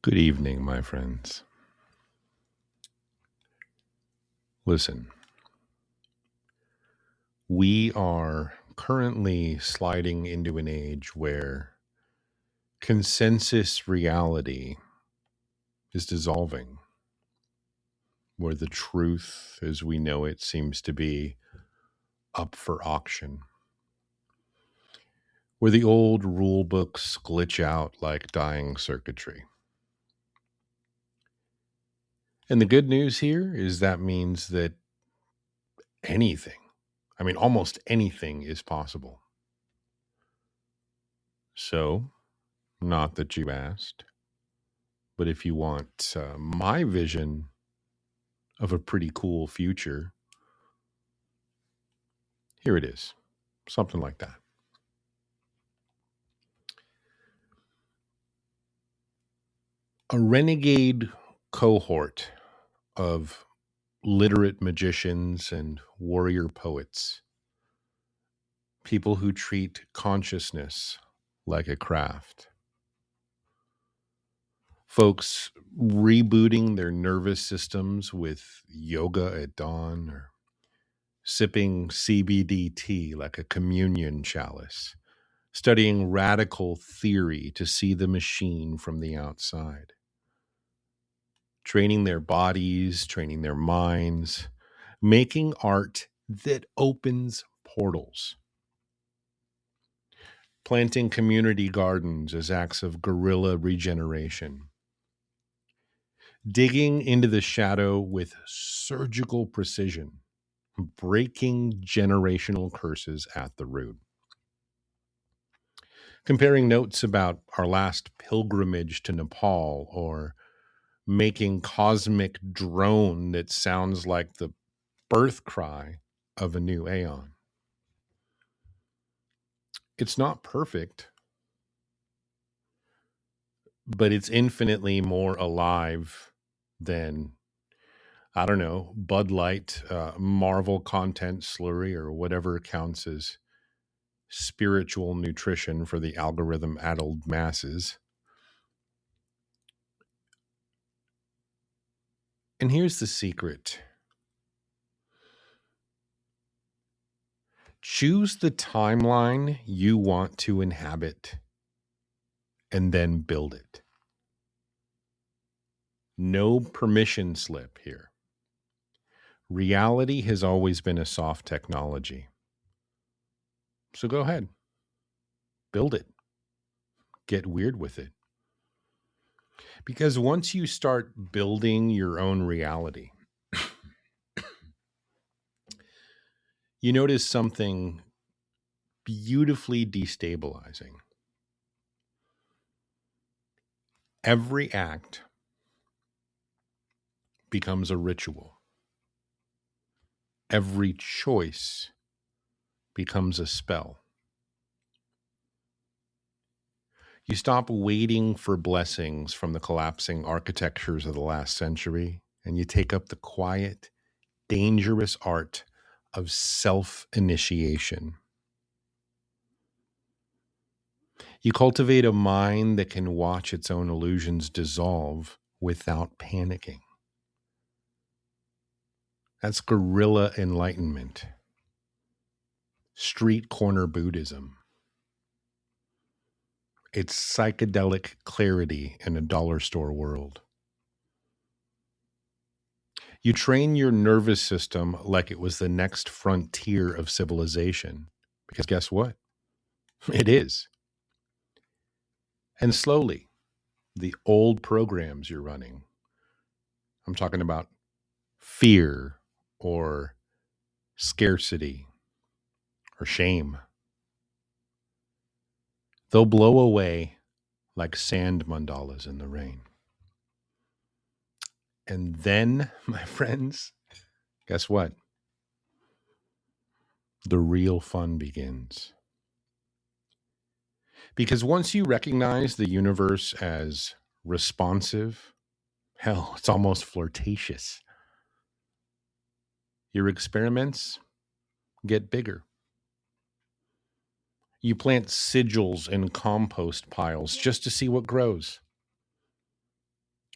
Good evening, my friends. Listen, we are currently sliding into an age where consensus reality is dissolving, where the truth as we know it seems to be up for auction, where the old rule books glitch out like dying circuitry. And the good news here is that means that anything, almost anything is possible. So, not that you asked, but if you want my vision of a pretty cool future, here it is. Something like that. A renegade cohort of literate magicians and warrior poets, people who treat consciousness like a craft, folks rebooting their nervous systems with yoga at dawn or sipping CBD tea like a communion chalice, studying radical theory to see the machine from the outside, training their bodies, training their minds, making art that opens portals, planting community gardens as acts of guerrilla regeneration, digging into the shadow with surgical precision, breaking generational curses at the root. Comparing notes about our last pilgrimage to Nepal or making cosmic drone that sounds like the birth cry of a new aeon. It's not perfect, but it's infinitely more alive than, I don't know, Bud Light, Marvel content slurry, or whatever counts as spiritual nutrition for the algorithm addled masses. And here's the secret: choose the timeline you want to inhabit and then build it. No permission slip here. Reality has always been a soft technology. So go ahead, build it, get weird with it. Because once you start building your own reality, you notice something beautifully destabilizing. Every act becomes a ritual, every choice becomes a spell. You stop waiting for blessings from the collapsing architectures of the last century, and you take up the quiet, dangerous art of self initiation. You cultivate a mind that can watch its own illusions dissolve without panicking. That's guerrilla enlightenment, street corner Buddhism. It's psychedelic clarity in a dollar store world. You train your nervous system like it was the next frontier of civilization. Because guess what? It is. And slowly, the old programs you're running, I'm talking about fear or scarcity or shame, they'll blow away like sand mandalas in the rain. And then, my friends, guess what? The real fun begins. Because once you recognize the universe as responsive, hell, it's almost flirtatious, your experiments get bigger. You plant sigils in compost piles just to see what grows.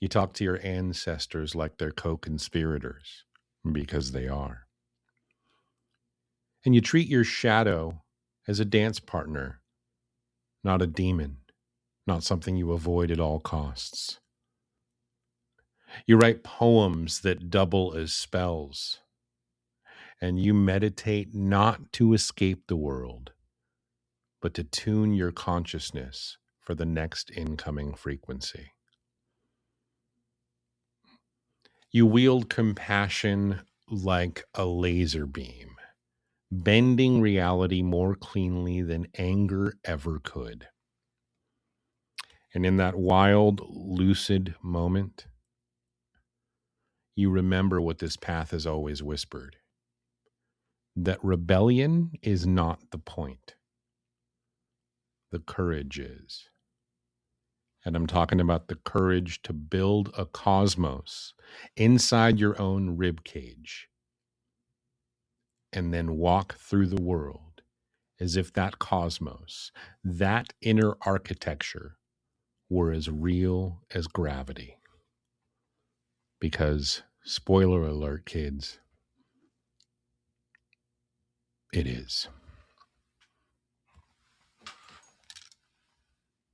You talk to your ancestors like they're co-conspirators, because they are. And you treat your shadow as a dance partner, not a demon, not something you avoid at all costs. You write poems that double as spells, and you meditate not to escape the world, but to tune your consciousness for the next incoming frequency. You wield compassion like a laser beam, bending reality more cleanly than anger ever could. And in that wild, lucid moment, you remember what this path has always whispered, that rebellion is not the point. The courage is. And I'm talking about the courage to build a cosmos inside your own rib cage and then walk through the world as if that cosmos, that inner architecture, were as real as gravity. Because, spoiler alert, kids, it is.